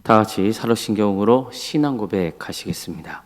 다 같이 사도신경으로 신앙 고백하시겠습니다.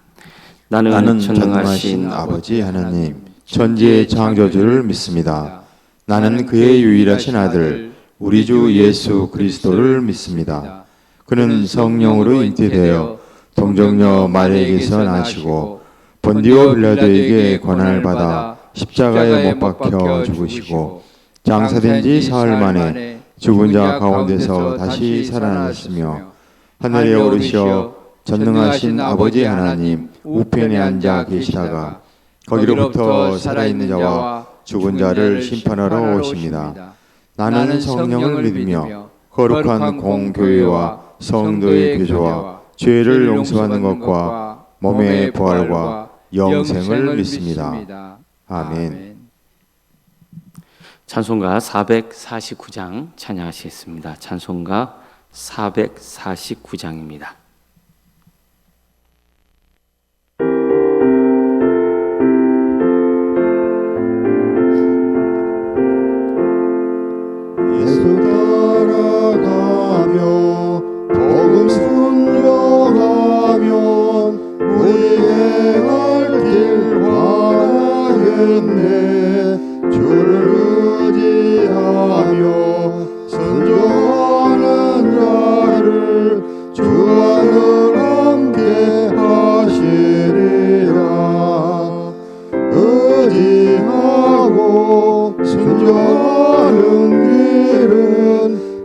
나는 전능하신 아버지 하나님, 천지의 창조주를 믿습니다. 나는 그의 유일하신 아들, 우리 주 예수 그리스도를 믿습니다. 그는 성령으로 잉태되어 동정녀 마리아에게서 나시고 본디오 빌라도에게 고난을 받아 십자가에 못 박혀 죽으시고 장사된 지 사흘 만에 죽은 자 가운데서 다시 살아나셨으며 하늘에 오르시어 전능하신 아버지 하나님 우편에 앉아 계시다가 거기로부터 살아있는 자와 죽은 자를 심판하러 오십니다. 나는 성령을 믿으며 거룩한 공교회와 성도의 교조와 죄를 용서하는 것과 몸의 부활과 영생을 믿습니다. 아멘. 찬송가 449장 찬양하시겠습니다. 찬송가 449장입니다. 예수 따라가며 복음 순종하면 우리 행할 길 바라겠네. 주를 의지하며 순종하는 자를 주와 늘 함께 하시리라. 의지하고 순종하는 길은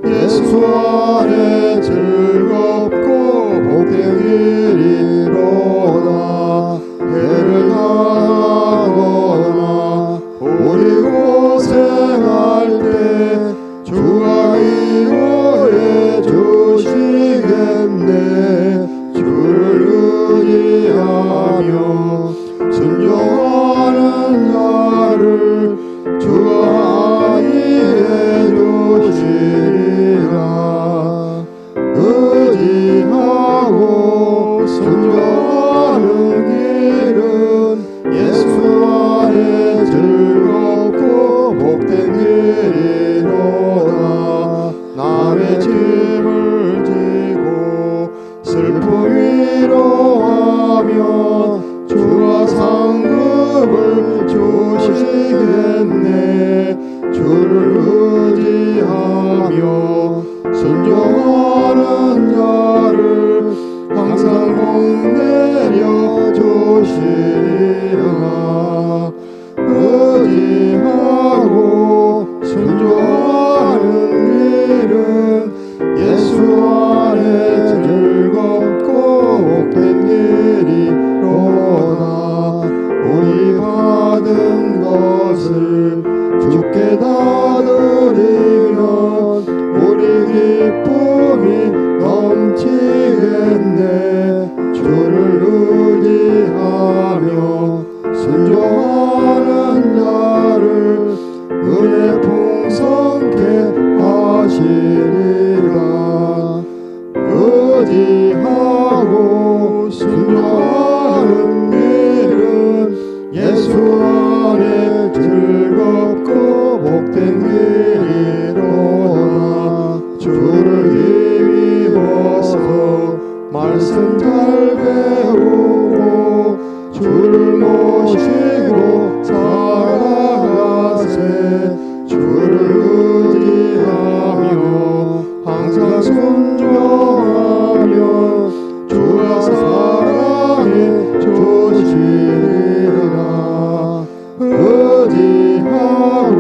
예수 안에 즐겁고 복된 길이로다. 해를 당하거나 우리 고생할 때 주가 위로해 주시겠네. 주를 의지하며 순종하는 자를 주가 안위해 주시리라. 의지하고 순종하는 길은 예수 안에 즐겁고 복된 길이로다. 남의 짐을 지고 슬픔 위로하면 주가 상급을 주시겠네. 주를 의지하며 순종하는 자를 항상 복내려 주시리라. 의지하고 순종하는 길은 예수 안에 즐겁고 복된 길이로다. 우리 받은 것을 주께 다 드리면 우리 기쁨이 넘치겠네. 주를 의지하며 순종하는 자를 은혜 풍성케 하시리라. 의지하고 순종하는 길은 예수 안에 즐겁고 복된 길이로다. 주를 힘입어서 말씀 잘 배우고 주를 모시고 살아가세. 주를 의지하며 항상 순종하며 주가 사랑해 주시리라. 의지하고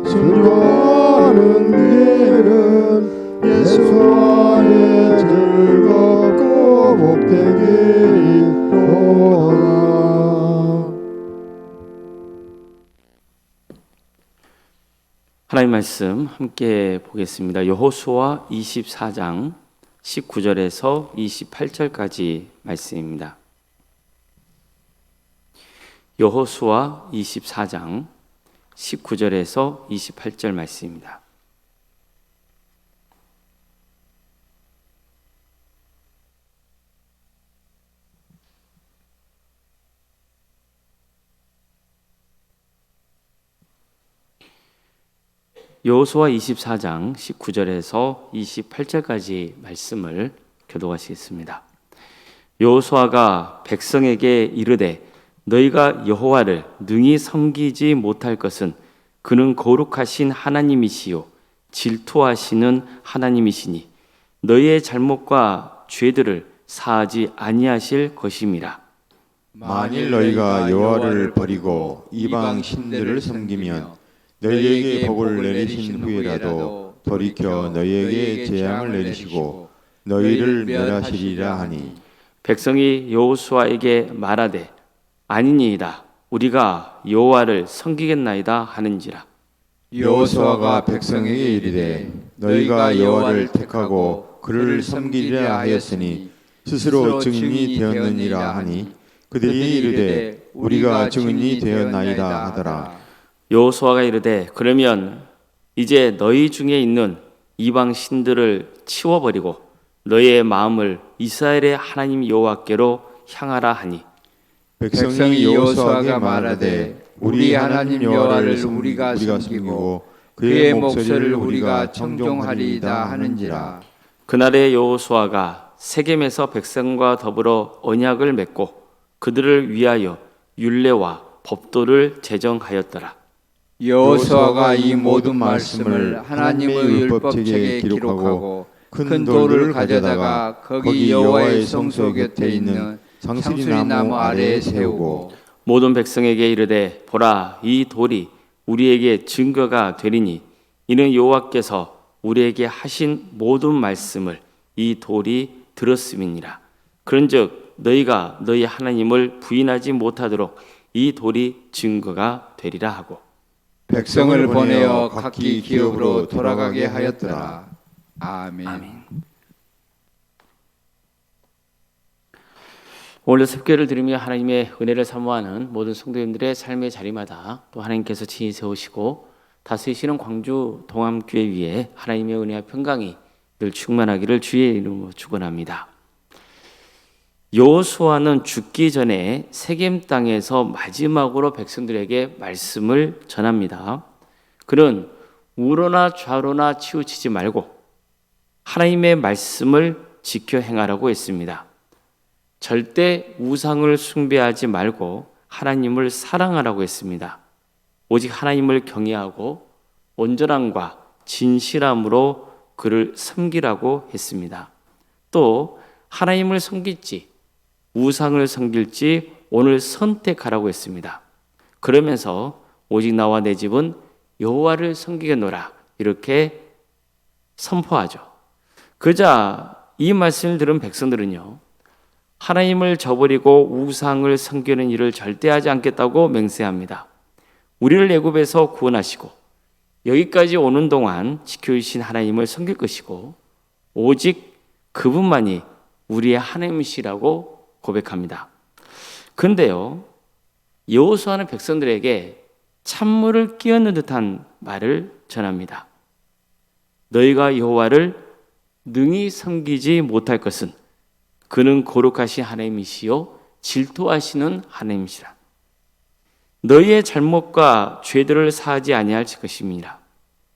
순종하는 길은 예수 안에 즐겁고 복된 길이로다. 하나님 말씀 함께 보겠습니다. 여호수아 24장 19절에서 28절까지 말씀입니다. 여호수아 24장 19절에서 28절 말씀입니다. 여호수아 24장 19절에서 28절까지 말씀을 교독하시겠습니다. 여호수아가 백성에게 이르되 너희가 여호와를 능히 섬기지 못할 것은 그는 거룩하신 하나님이시요 질투하시는 하나님이시니 너희의 잘못과 죄들을 사하지 아니하실 것임이라. 만일 너희가 여호와를 버리고 이방 신들을 섬기면 너희에게 복을 내리신 후에라도 돌이켜 너희에게 재앙을 내리시고 너희를 멸하시리라 하니 백성이 여호수아에게 말하되 아니니이다 우리가 여호와를 섬기겠나이다 하는지라. 여호수아가 백성에게 이르되 너희가 여호와를 택하고 그를 섬기리라 하였으니 스스로 증인이 되었느니라 하니 그들이 이르되 우리가 증인이 되었나이다 하더라. 여호수아가 이르되 그러면 이제 너희 중에 있는 이방 신들을 치워버리고 너희의 마음을 이스라엘의 하나님 여호와께로 향하라 하니 백성이 여호수아에게 말하되 우리 하나님 여호와를 우리가 섬기고 그의 목소리를 우리가 청종하리이다 하는지라. 그날에 여호수아가 세겜에서 백성과 더불어 언약을 맺고 그들을 위하여 율례와 법도를 제정하였더라. 여호수아가 이 모든 말씀을 하나님의 율법책에 기록하고 큰 돌을 가져다가 거기 여호와의 성소 곁에 있는 상수리 나무 아래에 세우고 모든 백성에게 이르되 보라 이 돌이 우리에게 증거가 되리니 이는 여호와께서 우리에게 하신 모든 말씀을 이 돌이 들었음이니라. 그런즉 너희가 너희 하나님을 부인하지 못하도록 이 돌이 증거가 되리라 하고 백성을 보내어 각기 기업으로 돌아가게 하였더라. 아멘. 오늘 습궤를 들으며 하나님의 은혜를 사모하는 모든 성도님들의 삶의 자리마다 또 하나님께서 친히 세우시고 다스리시는 광주 동암교회 위에 하나님의 은혜와 평강이 늘 충만하기를 주의 이름으로 축원합니다. 여호수아는 죽기 전에 세겜 땅에서 마지막으로 백성들에게 말씀을 전합니다. 그는 우로나 좌로나 치우치지 말고 하나님의 말씀을 지켜 행하라고 했습니다. 절대 우상을 숭배하지 말고 하나님을 사랑하라고 했습니다. 오직 하나님을 경외하고 온전함과 진실함으로 그를 섬기라고 했습니다. 또 하나님을 섬길지 우상을 섬길지 오늘 선택하라고 했습니다. 그러면서 오직 나와 내 집은 여호와를 섬기겠노라 이렇게 선포하죠. 그자 이 말씀을 들은 백성들은요, 하나님을 저버리고 우상을 섬기는 일을 절대 하지 않겠다고 맹세합니다. 우리를 애굽에서 구원하시고 여기까지 오는 동안 지켜주신 하나님을 섬길 것이고 오직 그분만이 우리의 하나님이시라고 고백합니다. 그런데요, 여호수아는 백성들에게 찬물을 끼얹는 듯한 말을 전합니다. 너희가 여호와를 능히 섬기지 못할 것은 그는 거룩하신 하나님이시요 질투하시는 하나님이시라. 너희의 잘못과 죄들을 사하지 아니할 것임이라.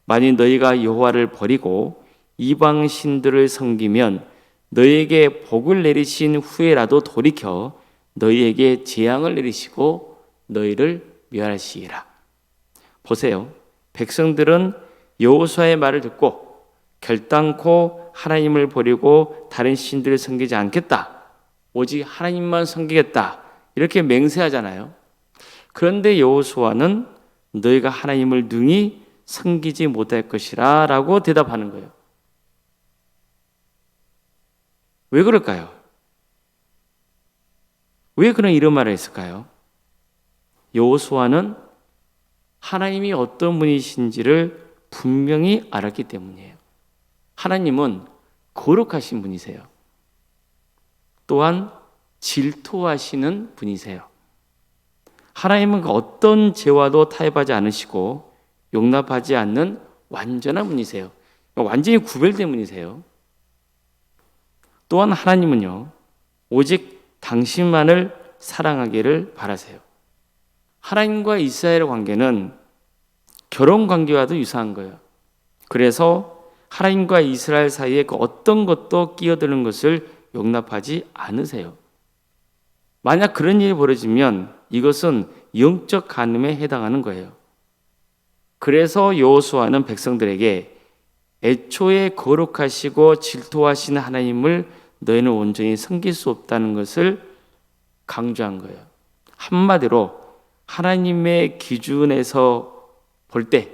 만일 너희가 여호와를 버리고 이방 신들을 섬기면 너희에게 복을 내리신 후에라도 돌이켜 너희에게 재앙을 내리시고 너희를 멸하시리라. 보세요. 백성들은 여호수아의 말을 듣고 결단코 하나님을 버리고 다른 신들을 섬기지 않겠다. 오직 하나님만 섬기겠다. 이렇게 맹세하잖아요. 그런데 여호수아는 너희가 하나님을 능히 섬기지 못할 것이라 라고 대답하는 거예요. 왜 그럴까요? 왜 그런 이런 말을 했을까요? 여호수아는 하나님이 어떤 분이신지를 분명히 알았기 때문이에요. 하나님은 거룩하신 분이세요. 또한 질투하시는 분이세요. 하나님은 어떤 죄와도 타협하지 않으시고 용납하지 않는 완전한 분이세요. 완전히 구별된 분이세요. 또한 하나님은요, 오직 당신만을 사랑하기를 바라세요. 하나님과 이스라엘의 관계는 결혼 관계와도 유사한 거예요. 그래서 하나님과 이스라엘 사이에 그 어떤 것도 끼어드는 것을 용납하지 않으세요. 만약 그런 일이 벌어지면 이것은 영적 간음에 해당하는 거예요. 그래서 여호수아는 백성들에게 애초에 거룩하시고 질투하시는 하나님을 너희는 온전히 섬길 수 없다는 것을 강조한 거예요. 한마디로 하나님의 기준에서 볼 때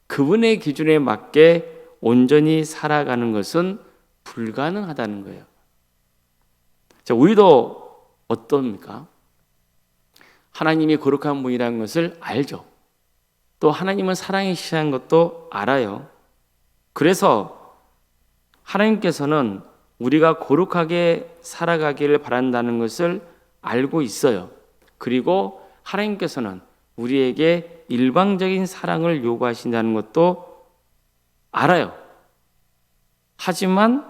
그분의 기준에 맞게 온전히 살아가는 것은 불가능하다는 거예요. 자, 우리도 어떻습니까? 하나님이 거룩한 분이라는 것을 알죠. 또 하나님은 사랑이시라는 것도 알아요. 그래서 하나님께서는 우리가 거룩하게 살아가기를 바란다는 것을 알고 있어요. 그리고 하나님께서는 우리에게 일방적인 사랑을 요구하신다는 것도 알아요. 하지만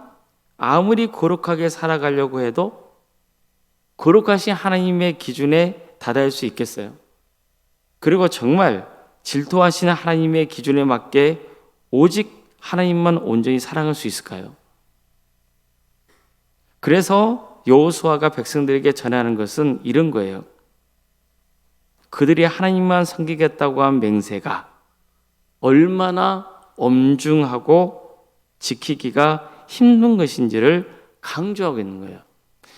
아무리 거룩하게 살아가려고 해도 거룩하신 하나님의 기준에 다다를 수 있겠어요? 그리고 정말 질투하시는 하나님의 기준에 맞게 오직 하나님만 온전히 사랑할 수 있을까요? 그래서 여호수아가 백성들에게 전하는 것은 이런 거예요. 그들이 하나님만 섬기겠다고 한 맹세가 얼마나 엄중하고 지키기가 힘든 것인지를 강조하고 있는 거예요.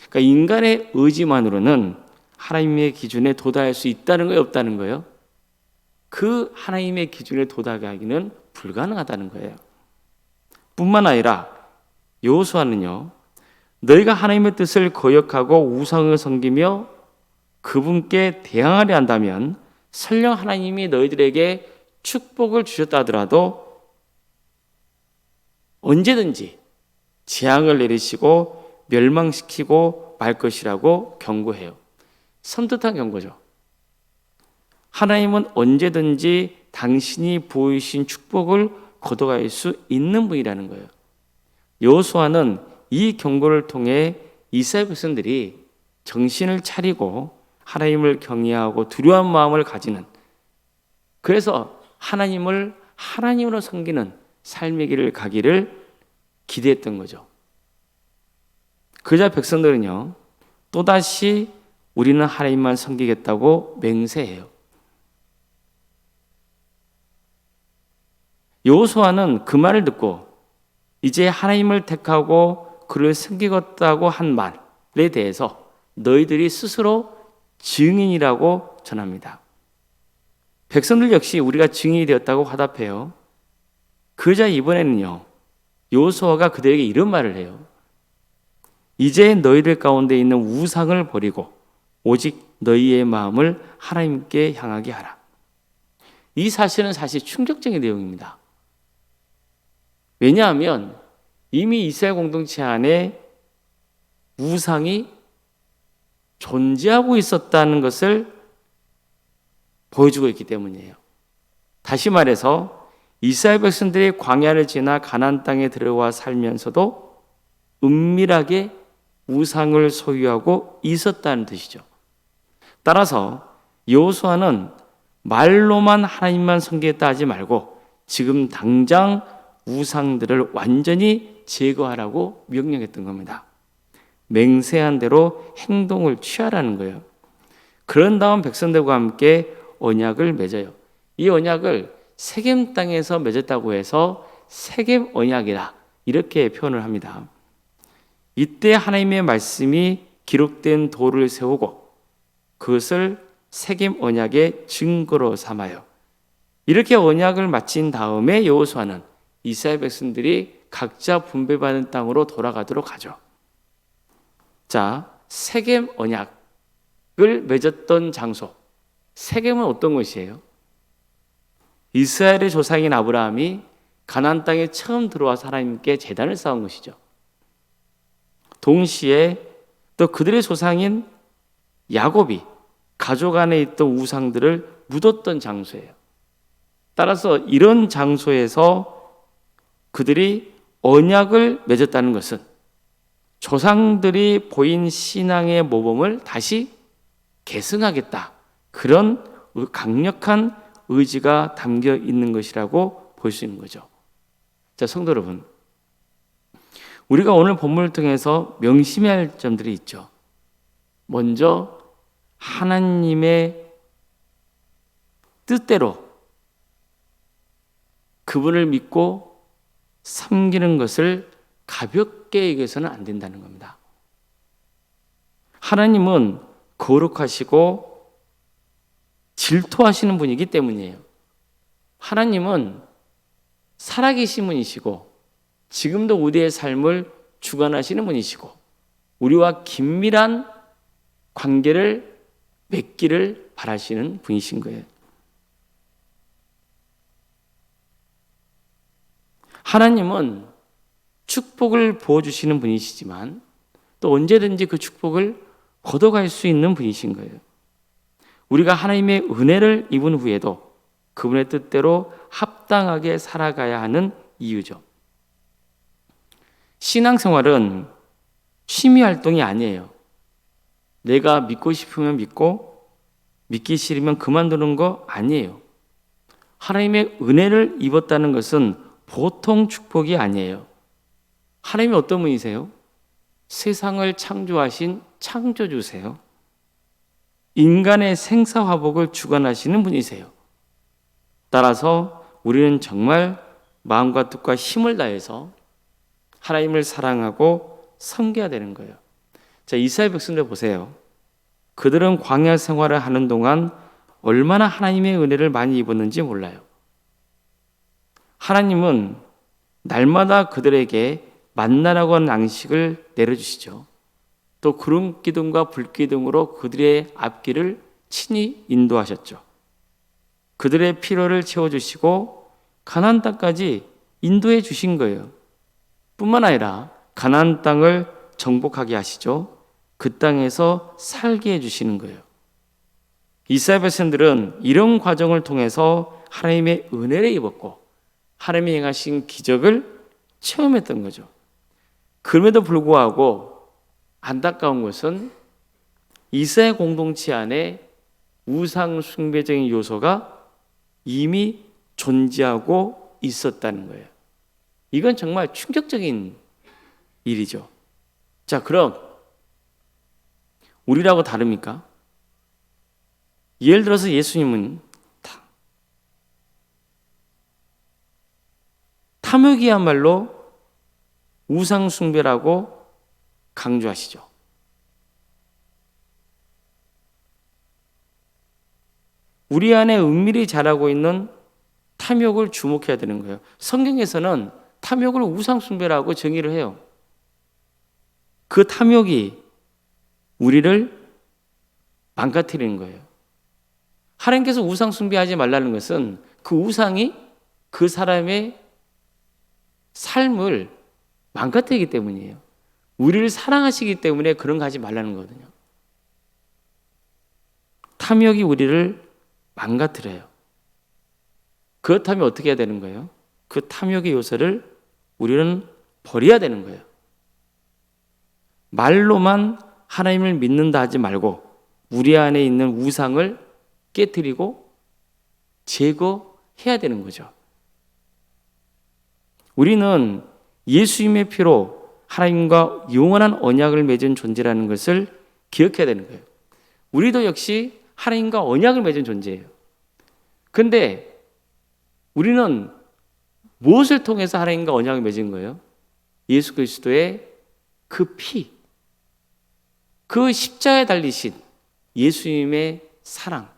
그러니까 인간의 의지만으로는 하나님의 기준에 도달할 수 있다는 거예요, 없다는 거예요? 그 하나님의 기준에 도달하기는 불가능하다는 거예요. 뿐만 아니라 여호수아는요, 너희가 하나님의 뜻을 거역하고 우상을 섬기며 그분께 대항하려 한다면 설령 하나님이 너희들에게 축복을 주셨다 하더라도 언제든지 재앙을 내리시고 멸망시키고 말 것이라고 경고해요. 섬뜩한 경고죠. 하나님은 언제든지 당신이 보이신 축복을 거둬갈 수 있는 분이라는 거예요. 여호수아는 이 경고를 통해 이스라엘 백성들이 정신을 차리고 하나님을 경외하고 두려운 마음을 가지는, 그래서 하나님을 하나님으로 섬기는 삶의 길을 가기를 기대했던 거죠. 그러자 백성들은요, 또다시 우리는 하나님만 섬기겠다고 맹세해요. 여호수아는 그 말을 듣고 이제 하나님을 택하고 그를 섬기겠다고 한 말에 대해서 너희들이 스스로 증인이라고 전합니다. 백성들 역시 우리가 증인이 되었다고 화답해요. 그러자 이번에는요, 여호수아가 그들에게 이런 말을 해요. 이제 너희들 가운데 있는 우상을 버리고 오직 너희의 마음을 하나님께 향하게 하라. 이 사실은 사실 충격적인 내용입니다. 왜냐하면 이미 이스라엘 공동체 안에 우상이 존재하고 있었다는 것을 보여주고 있기 때문이에요. 다시 말해서 이스라엘 백성들이 광야를 지나 가나안 땅에 들어와 살면서도 은밀하게 우상을 소유하고 있었다는 뜻이죠. 따라서 여호수아는 말로만 하나님만 섬기겠다 하지 말고 지금 당장 우상들을 완전히 제거하라고 명령했던 겁니다. 맹세한 대로 행동을 취하라는 거예요. 그런 다음 백성들과 함께 언약을 맺어요. 이 언약을 세겜 땅에서 맺었다고 해서 세겜 언약이다, 이렇게 표현을 합니다. 이때 하나님의 말씀이 기록된 돌을 세우고 그것을 세겜 언약의 증거로 삼아요. 이렇게 언약을 마친 다음에 여호수아는 이스라엘 백성들이 각자 분배받은 땅으로 돌아가도록 하죠. 자, 세겜 언약을 맺었던 장소, 세겜은 어떤 곳이에요? 이스라엘의 조상인 아브라함이 가나안 땅에 처음 들어와서 하나님께 제단을 쌓은 것이죠. 동시에 또 그들의 조상인 야곱이 가족 안에 있던 우상들을 묻었던 장소예요. 따라서 이런 장소에서 그들이 언약을 맺었다는 것은 조상들이 보인 신앙의 모범을 다시 계승하겠다, 그런 강력한 의지가 담겨 있는 것이라고 볼 수 있는 거죠. 자, 성도 여러분, 우리가 오늘 본문을 통해서 명심해야 할 점들이 있죠. 먼저 하나님의 뜻대로 그분을 믿고 섬기는 것을 가볍게 여겨서는 안 된다는 겁니다. 하나님은 거룩하시고 질투하시는 분이기 때문이에요. 하나님은 살아계신 분이시고 지금도 우리의 삶을 주관하시는 분이시고 우리와 긴밀한 관계를 맺기를 바라시는 분이신 거예요. 하나님은 축복을 부어주시는 분이시지만 또 언제든지 그 축복을 걷어갈 수 있는 분이신 거예요. 우리가 하나님의 은혜를 입은 후에도 그분의 뜻대로 합당하게 살아가야 하는 이유죠. 신앙생활은 취미 활동이 아니에요. 내가 믿고 싶으면 믿고 믿기 싫으면 그만두는 거 아니에요. 하나님의 은혜를 입었다는 것은 보통 축복이 아니에요. 하나님이 어떤 분이세요? 세상을 창조하신 창조주세요. 인간의 생사화복을 주관하시는 분이세요. 따라서 우리는 정말 마음과 뜻과 힘을 다해서 하나님을 사랑하고 섬겨야 되는 거예요. 자, 이스라엘 백성들 보세요. 그들은 광야 생활을 하는 동안 얼마나 하나님의 은혜를 많이 입었는지 몰라요. 하나님은 날마다 그들에게 만나라고 하는 양식을 내려주시죠. 또 구름 기둥과 불 기둥으로 그들의 앞길을 친히 인도하셨죠. 그들의 필요를 채워주시고 가나안 땅까지 인도해 주신 거예요. 뿐만 아니라 가나안 땅을 정복하게 하시죠. 그 땅에서 살게 해주시는 거예요. 이스라엘 백성들은 이런 과정을 통해서 하나님의 은혜를 입었고 하나님이 행하신 기적을 체험했던 거죠. 그럼에도 불구하고 안타까운 것은 이스라엘 공동체 안에 우상 숭배적인 요소가 이미 존재하고 있었다는 거예요. 이건 정말 충격적인 일이죠. 자, 그럼 우리라고 다릅니까? 예를 들어서 예수님은 탐욕이야말로 우상 숭배라고 강조하시죠. 우리 안에 은밀히 자라고 있는 탐욕을 주목해야 되는 거예요. 성경에서는 탐욕을 우상 숭배라고 정의를 해요. 그 탐욕이 우리를 망가뜨리는 거예요. 하나님께서 우상 숭배하지 말라는 것은 그 우상이 그 사람의 삶을 망가뜨리기 때문이에요. 우리를 사랑하시기 때문에 그런 거 하지 말라는 거거든요. 탐욕이 우리를 망가뜨려요. 그렇다면 어떻게 해야 되는 거예요? 그 탐욕의 요소를 우리는 버려야 되는 거예요. 말로만 하나님을 믿는다 하지 말고 우리 안에 있는 우상을 깨뜨리고 제거해야 되는 거죠. 우리는 예수님의 피로 하나님과 영원한 언약을 맺은 존재라는 것을 기억해야 되는 거예요. 우리도 역시 하나님과 언약을 맺은 존재예요. 그런데 우리는 무엇을 통해서 하나님과 언약을 맺은 거예요? 예수 그리스도의 그 피, 그 십자가에 달리신 예수님의 사랑,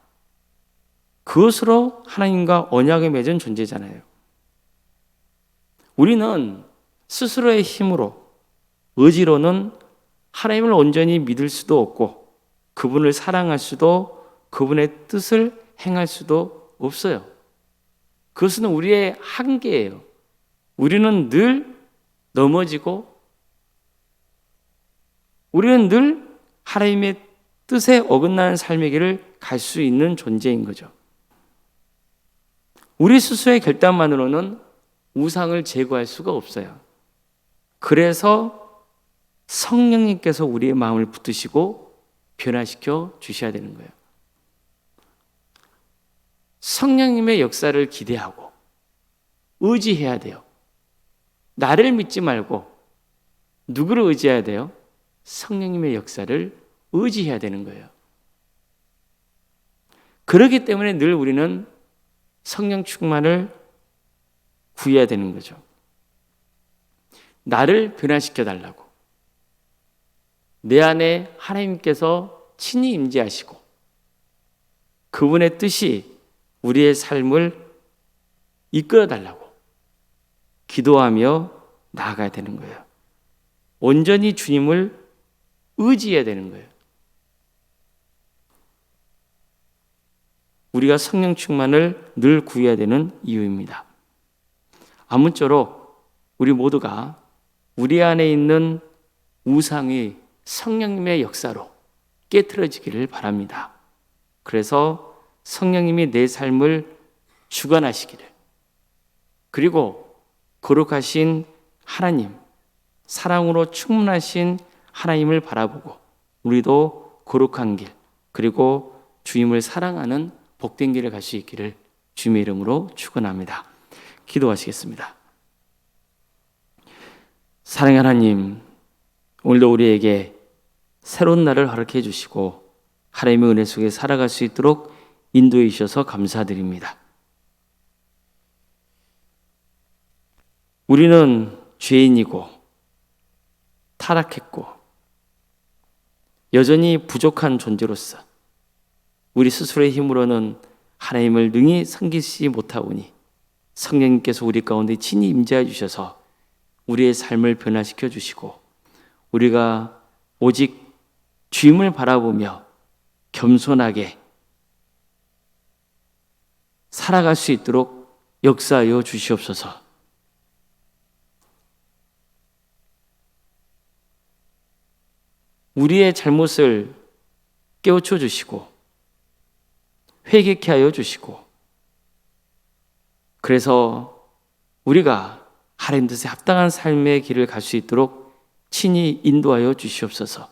그것으로 하나님과 언약을 맺은 존재잖아요. 우리는 스스로의 힘으로, 의지로는 하나님을 온전히 믿을 수도 없고 그분을 사랑할 수도 그분의 뜻을 행할 수도 없어요. 그것은 우리의 한계예요. 우리는 늘 넘어지고 우리는 늘 하나님의 뜻에 어긋나는 삶의 길을 갈 수 있는 존재인 거죠. 우리 스스로의 결단만으로는 우상을 제거할 수가 없어요. 그래서 성령님께서 우리의 마음을 붙드시고 변화시켜 주셔야 되는 거예요. 성령님의 역사를 기대하고 의지해야 돼요. 나를 믿지 말고 누구를 의지해야 돼요? 성령님의 역사를 의지해야 되는 거예요. 그렇기 때문에 늘 우리는 성령 충만을 구해야 되는 거죠. 나를 변화시켜 달라고. 내 안에 하나님께서 친히 임재하시고 그분의 뜻이 우리의 삶을 이끌어 달라고 기도하며 나아가야 되는 거예요. 온전히 주님을 의지해야 되는 거예요. 우리가 성령 충만을 늘 구해야 되는 이유입니다. 아무쪼록 우리 모두가 우리 안에 있는 우상이 성령님의 역사로 깨트려지기를 바랍니다. 그래서 성령님이 내 삶을 주관하시기를, 그리고 거룩하신 하나님, 사랑으로 충만하신 하나님을 바라보고 우리도 거룩한 길, 그리고 주님을 사랑하는 복된 길을 갈 수 있기를 주님의 이름으로 축원합니다. 기도하시겠습니다. 사랑의 하나님, 오늘도 우리에게 새로운 날을 허락해 주시고 하나님의 은혜 속에 살아갈 수 있도록 인도해 주셔서 감사드립니다. 우리는 죄인이고 타락했고 여전히 부족한 존재로서 우리 스스로의 힘으로는 하나님을 능히 섬기지 못하오니 성령님께서 우리 가운데 친히 임재해 주셔서 우리의 삶을 변화시켜 주시고 우리가 오직 주님을 바라보며 겸손하게 살아갈 수 있도록 역사하여 주시옵소서. 우리의 잘못을 깨우쳐 주시고 회개케 하여 주시고, 그래서 우리가 하나님 뜻에 합당한 삶의 길을 갈 수 있도록 친히 인도하여 주시옵소서.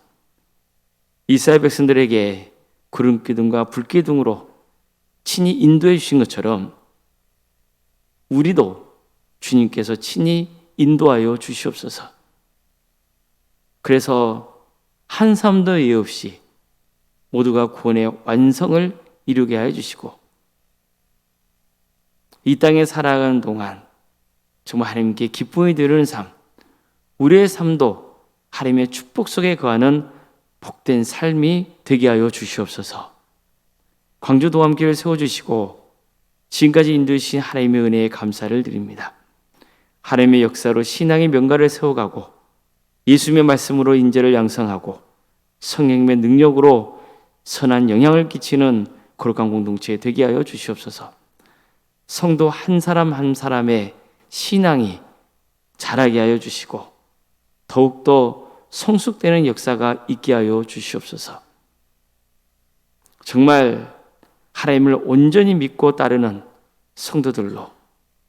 이스라엘 백성들에게 구름 기둥과 불 기둥으로 친히 인도해 주신 것처럼 우리도 주님께서 친히 인도하여 주시옵소서. 그래서 한 사람도 예외 없이 모두가 구원의 완성을 이루게 하여 주시고 이 땅에 살아가는 동안 정말 하나님께 기쁨이 되는 삶, 우리의 삶도 하나님의 축복 속에 거하는 복된 삶이 되게 하여 주시옵소서. 광주 도함교회를 세워주시고 지금까지 인도해 주신 하나님의 은혜에 감사를 드립니다. 하나님의 역사로 신앙의 명가를 세워가고 예수님의 말씀으로 인재를 양성하고 성령님의 능력으로 선한 영향을 끼치는 거룩한 공동체 되게 하여 주시옵소서. 성도 한 사람 한 사람의 신앙이 자라게 하여 주시고 더욱더 성숙되는 역사가 있게 하여 주시옵소서. 정말 하나님을 온전히 믿고 따르는 성도들로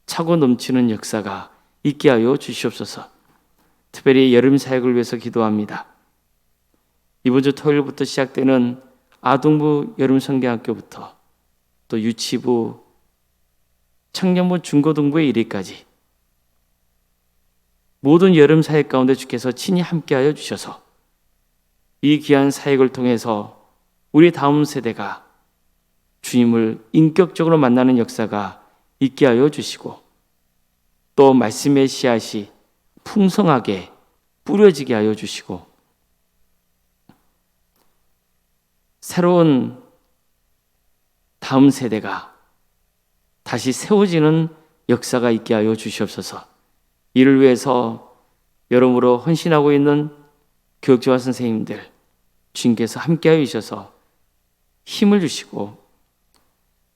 차고 넘치는 역사가 있게 하여 주시옵소서. 특별히 여름 사역을 위해서 기도합니다. 이번 주 토요일부터 시작되는 아동부 여름 성경학교부터 또 유치부, 청년부, 중고등부의 1위까지 모든 여름 사역 가운데 주께서 친히 함께하여 주셔서 이 귀한 사역을 통해서 우리 다음 세대가 주님을 인격적으로 만나는 역사가 있게 하여 주시고 또 말씀의 씨앗이 풍성하게 뿌려지게 하여 주시고 새로운 다음 세대가 다시 세워지는 역사가 있게 하여 주시옵소서. 이를 위해서 여러모로 헌신하고 있는 교육자와 선생님들 주님께서 함께하여 주셔서 힘을 주시고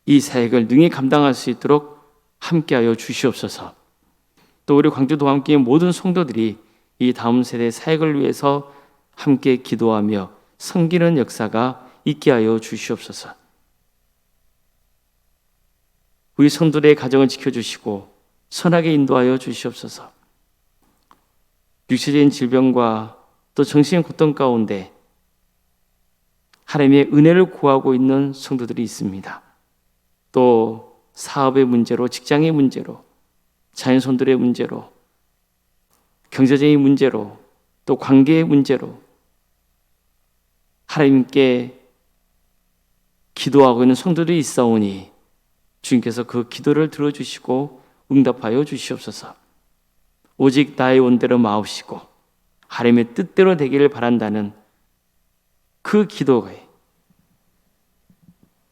이 사역을 능히 감당할 수 있도록 함께하여 주시옵소서. 또 우리 광주도함교회 모든 성도들이 이 다음 세대 사역을 위해서 함께 기도하며 섬기는 역사가 있게 하여 주시옵소서. 우리 성도들의 가정을 지켜주시고 선하게 인도하여 주시옵소서. 육체적인 질병과 또 정신의 고통 가운데 하나님의 은혜를 구하고 있는 성도들이 있습니다. 또 사업의 문제로, 직장의 문제로, 자녀손들의 문제로, 경제적인 문제로, 또 또 관계의 문제로 하나님께 기도하고 있는 성도들이 있사오니 주님께서 그 기도를 들어주시고 응답하여 주시옵소서. 오직 나의 원대로 마옵시고 하나님의 뜻대로 되기를 바란다는 그 기도에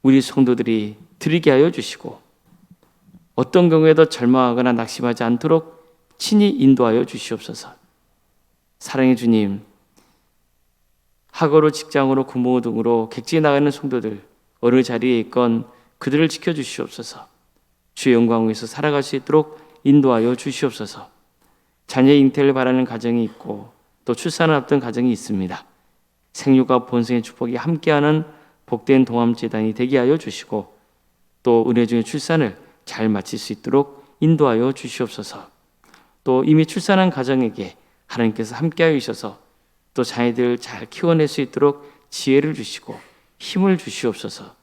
우리 성도들이 드리게 하여 주시고 어떤 경우에도 절망하거나 낙심하지 않도록 친히 인도하여 주시옵소서. 사랑의 주님, 학업으로 직장으로 부모 등으로 객지에 나가는 성도들 어느 자리에 있건 그들을 지켜주시옵소서. 주의 영광 위에서 살아갈 수 있도록 인도하여 주시옵소서. 자녀 잉태를 바라는 가정이 있고 또 출산을 앞둔 가정이 있습니다. 생육과 본성의 축복이 함께하는 복된 동암재단이 되게 하여 주시고 또 은혜 중에 출산을 잘 마칠 수 있도록 인도하여 주시옵소서. 또 이미 출산한 가정에게 하나님께서 함께하여 주셔서 또 자녀들을 잘 키워낼 수 있도록 지혜를 주시고 힘을 주시옵소서.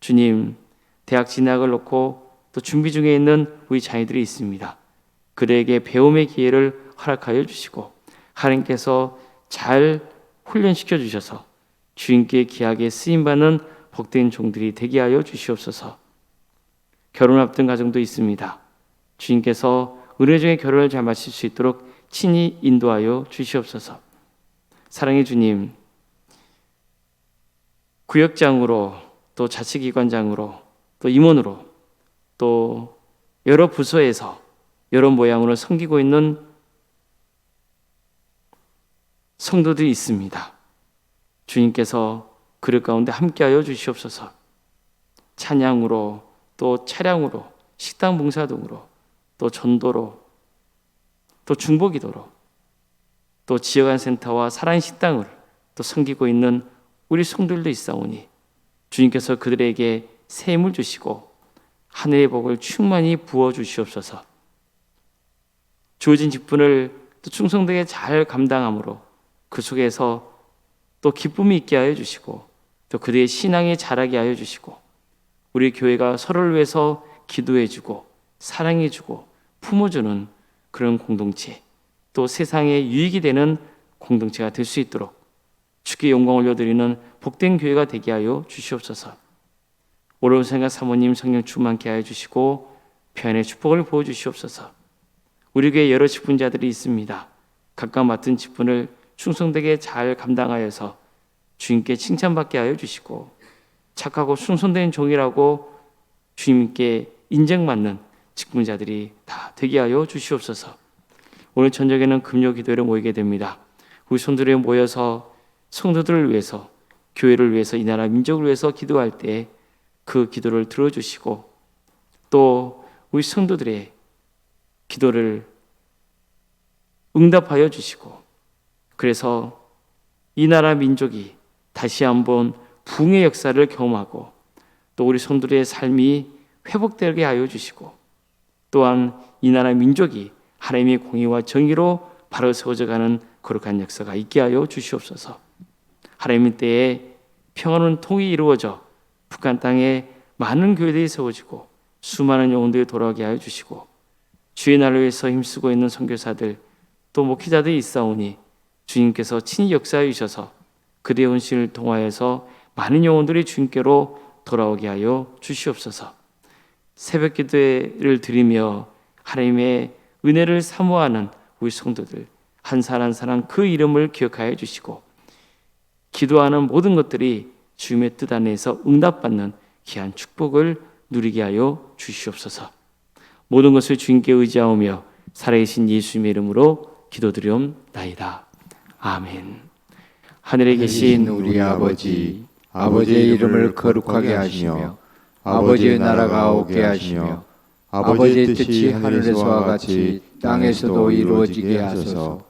주님, 대학 진학을 놓고 또 준비 중에 있는 우리 자녀들이 있습니다. 그들에게 배움의 기회를 허락하여 주시고 하나님께서 잘 훈련시켜 주셔서 주님께 귀하게 쓰임받는 복된 종들이 되게 하여 주시옵소서. 결혼 앞둔 가정도 있습니다. 주님께서 은혜 중에 결혼을 잘 마칠 수 있도록 친히 인도하여 주시옵소서. 사랑의 주님, 구역장으로 또 자치기관장으로 또 임원으로 또 여러 부서에서 여러 모양으로 섬기고 있는 성도들이 있습니다. 주님께서 그들 가운데 함께하여 주시옵소서. 찬양으로 또 차량으로 식당 봉사 등으로 또 전도로 또 중보기도로 또 지역안센터와 사랑의 식당을 또 섬기고 있는 우리 성도들도 있사오니 주님께서 그들에게 새 힘을 주시고 하늘의 복을 충만히 부어 주시옵소서. 주어진 직분을 또 충성되게 잘 감당함으로 그 속에서 또 기쁨이 있게 하여 주시고 또 그들의 신앙이 자라게 하여 주시고 우리 교회가 서로를 위해서 기도해주고 사랑해주고 품어주는 그런 공동체 또 세상에 유익이 되는 공동체가 될 수 있도록 주께 영광 올려드리는 복된 교회가 되게 하여 주시옵소서. 오로운 생각 사모님 성령 충만케 하여 주시고 평안의 축복을 부어 주시옵소서. 우리 교회 여러 직분자들이 있습니다. 각각 맡은 직분을 충성되게 잘 감당하여서 주님께 칭찬받게 하여 주시고 착하고 충성된 종이라고 주님께 인정받는 직분자들이 다 되게 하여 주시옵소서. 오늘 저녁에는 금요 기도회를 모이게 됩니다. 우리 성도들이 모여서 성도들을 위해서 교회를 위해서 이 나라 민족을 위해서 기도할 때 그 기도를 들어주시고 또 우리 성도들의 기도를 응답하여 주시고 그래서 이 나라 민족이 다시 한번 부흥의 역사를 경험하고 또 우리 성도들의 삶이 회복되게 하여 주시고 또한 이 나라 민족이 하나님의 공의와 정의로 바로 세워져가는 거룩한 역사가 있게 하여 주시옵소서. 하나님의 때에 평화로운 통일이 이루어져 북한 땅에 많은 교회들이 세워지고 수많은 영혼들이 돌아오게 하여 주시고 주의 나라를 위해서 힘쓰고 있는 선교사들 또 목회자들이 있사오니 주님께서 친히 역사해 주셔서 그들의 헌신을 통하여서 많은 영혼들이 주님께로 돌아오게 하여 주시옵소서. 새벽 기도를 드리며 하나님의 은혜를 사모하는 우리 성도들 한 사람 한 사람 그 이름을 기억하여 주시고 기도하는 모든 것들이 주님의 뜻 안에서 응답받는 귀한 축복을 누리게 하여 주시옵소서. 모든 것을 주님께 의지하오며 살아계신 예수님의 이름으로 기도드리옵나이다. 아멘. 하늘에 계신 우리 아버지, 아버지의 이름을 거룩하게 하시며 아버지의 나라가 오게 하시며 아버지의 뜻이 하늘에서와 같이 땅에서도 이루어지게 하소서.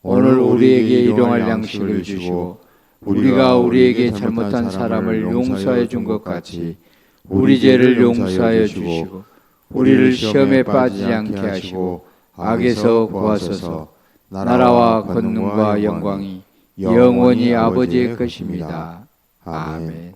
오늘 우리에게 일용할 양식을 주시고 우리가 우리에게 잘못한 사람을 용서해 준 것 같이 우리 죄를 용서하여 주시고 우리를 시험에 빠지지 않게 하시고 악에서 구하소서. 나라와 권능과 영광이 영원히 아버지의 것입니다. 아멘.